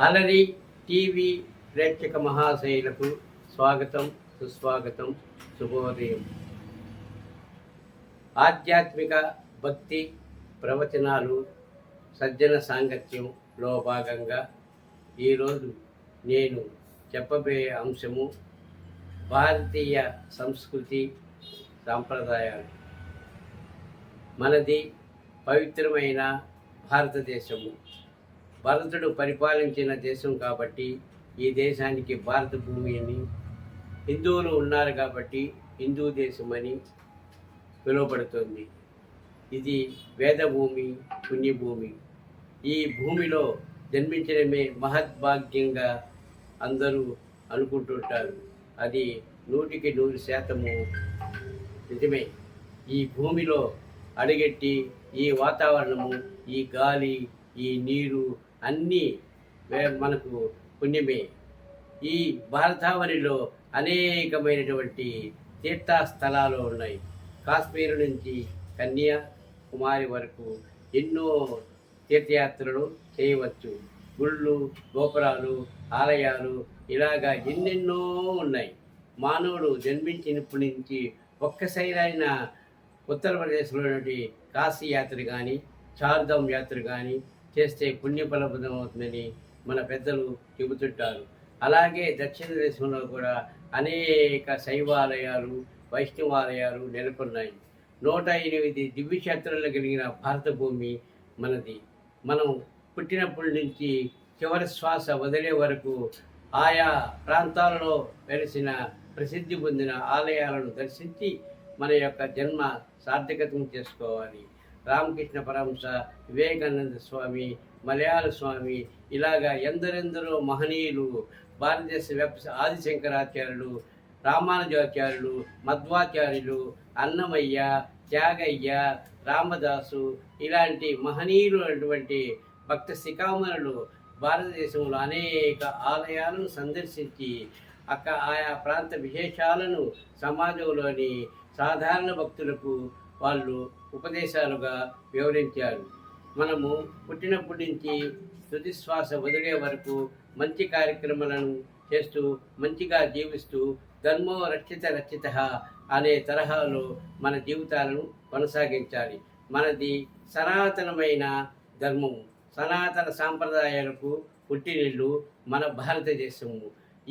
అలరి టీవీ ప్రేక్షక మహాశైలకు స్వాగతం, సుస్వాగతం, శుభోదయం. ఆధ్యాత్మిక భక్తి ప్రవచనాలు సజ్జన సాంగత్యంలో భాగంగా ఈరోజు నేను చెప్పబోయే అంశము భారతీయ సంస్కృతి సాంప్రదాయాలు. మనది పవిత్రమైన భారతదేశము. భరతుడు పరిపాలించిన దేశం కాబట్టి ఈ దేశానికి భారత భూమి అని, హిందువులు ఉన్నారు కాబట్టి హిందూ దేశం అని పిలువబడుతుంది. ఇది వేదభూమి, పుణ్యభూమి. ఈ భూమిలో జన్మించడమే మహద్భాగ్యంగా అందరూ అనుకుంటుంటారు. అది 100% నిజమే. ఈ భూమిలో అడుగెట్టి ఈ వాతావరణము, ఈ గాలి, ఈ నీరు అన్నీ మనకు పుణ్యమే. ఈ భారతావనిలో అనేకమైనటువంటి తీర్థస్థలాలు ఉన్నాయి. కాశ్మీర్ నుంచి కన్యాకుమారి వరకు ఎన్నో తీర్థయాత్రలు చేయవచ్చు. గుళ్ళు, గోపురాలు, ఆలయాలు ఇలాగా ఎన్నెన్నో ఉన్నాయి. మానవుడు జన్మించినప్పటి నుంచి ఒక్కసారైనా ఉత్తరప్రదేశ్లోని కాశీ యాత్ర కానీ, చార్ధామ్ యాత్ర కానీ చేస్తే పుణ్యఫలప్రదం అవుతుందని మన పెద్దలు చెబుతుంటారు. అలాగే దక్షిణ దేశంలో కూడా అనేక శైవాలయాలు, వైష్ణవాలయాలు నెలకొన్నాయి. 108 దివ్యక్షేత్రాలు కలిగిన భారత భూమి మనది. మనం పుట్టినప్పటి నుంచి చివరి శ్వాస వదిలే వరకు ఆయా ప్రాంతాలలో వెలిసిన ప్రసిద్ధి పొందిన ఆలయాలను దర్శించి మన యొక్క జన్మ సార్థకతం చేసుకోవాలి. రామకృష్ణ పరమహంస, వివేకానంద స్వామి, మలయాళ స్వామి ఇలాగా ఎందరెందరో మహనీయులు, భారతదేశ ఆదిశంకరాచార్యులు, రామానుజాచార్యులు, మధ్వాచార్యులు, అన్నమయ్య, త్యాగయ్య, రామదాసు ఇలాంటి మహనీయులు అటువంటి భక్త శిఖామణులు భారతదేశంలో అనేక ఆలయాలను సందర్శించి ఆయా ప్రాంత విశేషాలను సమాజంలోని సాధారణ భక్తులకు వాళ్ళు ఉపదేశాలుగా వివరించారు. మనము పుట్టినప్పటి నుంచి తుది శ్వాస వదిలే వరకు మంచి కార్యక్రమాలను చేస్తూ మంచిగా జీవిస్తూ ధర్మో రక్షిత అనే తరహాలో మన జీవితాలను కొనసాగించాలి. మనది సనాతనమైన ధర్మము, సనాతన సాంప్రదాయాలకు పుట్టినిల్లు మన భారతదేశము.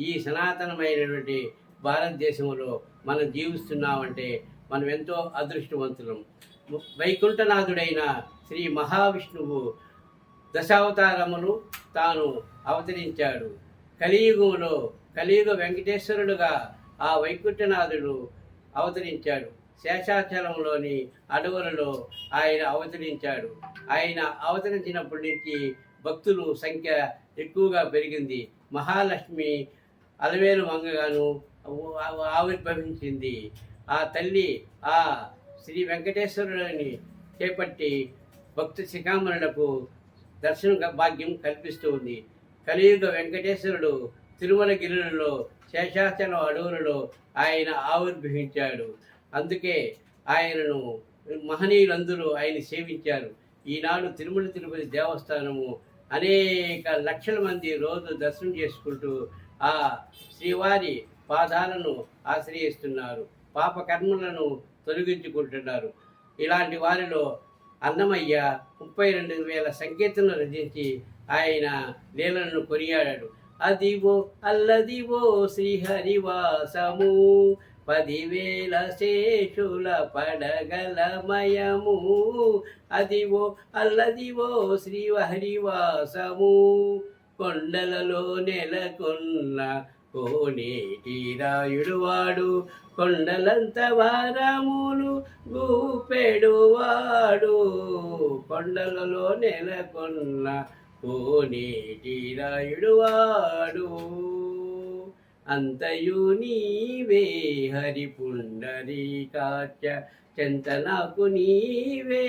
ఈ సనాతనమైనటువంటి భారతదేశంలో మనం జీవిస్తున్నామంటే మనం ఎంతో అదృష్టవంతులం. వైకుంఠనాథుడైన శ్రీ మహావిష్ణువు దశావతారములు తాను అవతరించాడు. కలియుగంలో కలియుగ వెంకటేశ్వరుడుగా ఆ వైకుంఠనాథుడు అవతరించాడు. శేషాచలంలోని అడవులలో ఆయన అవతరించాడు. ఆయన అవతరించినప్పటి నుంచి భక్తుల సంఖ్య ఎక్కువగా పెరిగింది. మహాలక్ష్మి అలవేలు మంగగాను ఆవిర్భవించింది. ఆ తల్లి ఆ శ్రీ వెంకటేశ్వరుని చేపట్టి భక్త శిఖామణులకు దర్శన భాగ్యం కల్పిస్తూ ఉంది. కలియుగ వెంకటేశ్వరుడు తిరుమల గిరులలో శేషాచలం అడవులలో ఆయన ఆవిర్భవించాడు. అందుకే ఆయనను మహనీయులందరూ ఆయన సేవించారు. ఈనాడు తిరుమల తిరుపతి దేవస్థానము అనేక లక్షల మంది రోజు దర్శనం చేసుకుంటూ ఆ శ్రీవారి పాదాలను ఆశ్రయిస్తున్నారు. పాప కర్మలను తొలగించుకుంటున్నారు. ఇలాంటి వారిలో అన్నమయ్య 32,000 సంకీర్తనలు రచించి ఆయన లీలలను కొనియాడాడు. అదివో అల్లదివో శ్రీహరివాసము, 10,000 శేషుల పడగలమయము. అదివో అల్లదివో శ్రీహరివాసము, కొండలలో నెలకొన్న కోనేటి రాయుడువాడు, కొండలంత వారములు గూపెడువాడు. కొండలలో నెలకొన్న కోనేటి రాయుడువాడు, అంతయు నీవే హరి పుండరీకాచ, చెంతనాకు నీవే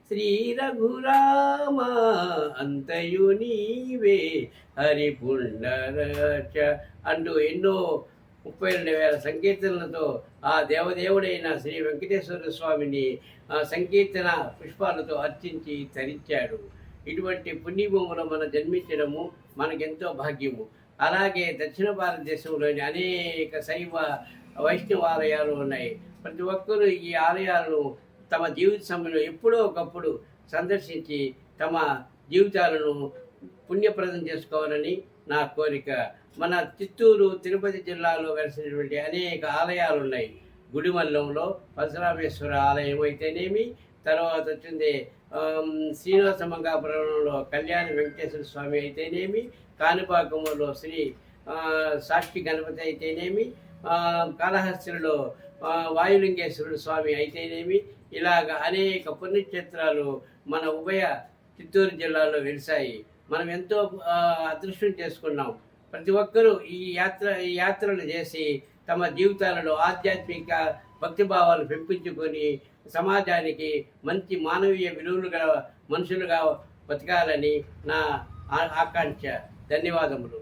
శ్రీ రఘురామ. అంతయు నీవే హరి పుండరచ అంటూ ఎన్నో 32,000 సంకీర్తనలతో ఆ దేవదేవుడైన శ్రీ వెంకటేశ్వర స్వామిని సంకీర్తన పుష్పాలతో అర్చించి తరించాడు. ఇటువంటి పుణ్యభూములో మనం జన్మించడము మనకెంతో భాగ్యము. అలాగే దక్షిణ భారతదేశంలోని అనేక శైవ వైష్ణవ ఆలయాలు ఉన్నాయి. ప్రతి ఒక్కరూ ఈ ఆలయాలను తమ జీవిత సమయంలో ఎప్పుడో ఒకప్పుడు సందర్శించి తమ జీవితాలను పుణ్యప్రదం చేసుకోవాలని నా కోరిక. మన చిత్తూరు తిరుపతి జిల్లాలో వెలిసినటువంటి అనేక ఆలయాలు ఉన్నాయి. గుడిమల్లంలో పరశురామేశ్వర ఆలయం అయితేనేమి, తర్వాత వచ్చింది శ్రీనివాస మంగాపురంలో కళ్యాణ వెంకటేశ్వర స్వామి అయితేనేమి, కాణిపాకంలో శ్రీ సాక్షి గణపతి అయితేనేమి, కాళహస్తిలో వాయులింగేశ్వరుడు స్వామి అయితేనేమి, ఇలాగ అనేక పుణ్యక్షేత్రాలు మన ఉభయ చిత్తూరు జిల్లాలో వెలిసాయి. మనం ఎంతో అదృష్టం చేసుకున్నాం. ప్రతి ఒక్కరూ ఈ యాత్రలు చేసి తమ జీవితాలలో ఆధ్యాత్మిక భక్తిభావాలు పెంపించుకొని సమాజానికి మంచి మానవీయ విలువలు గల మనుషులుగా బతకాలని నా ఆకాంక్ష. ధన్యవాదములు.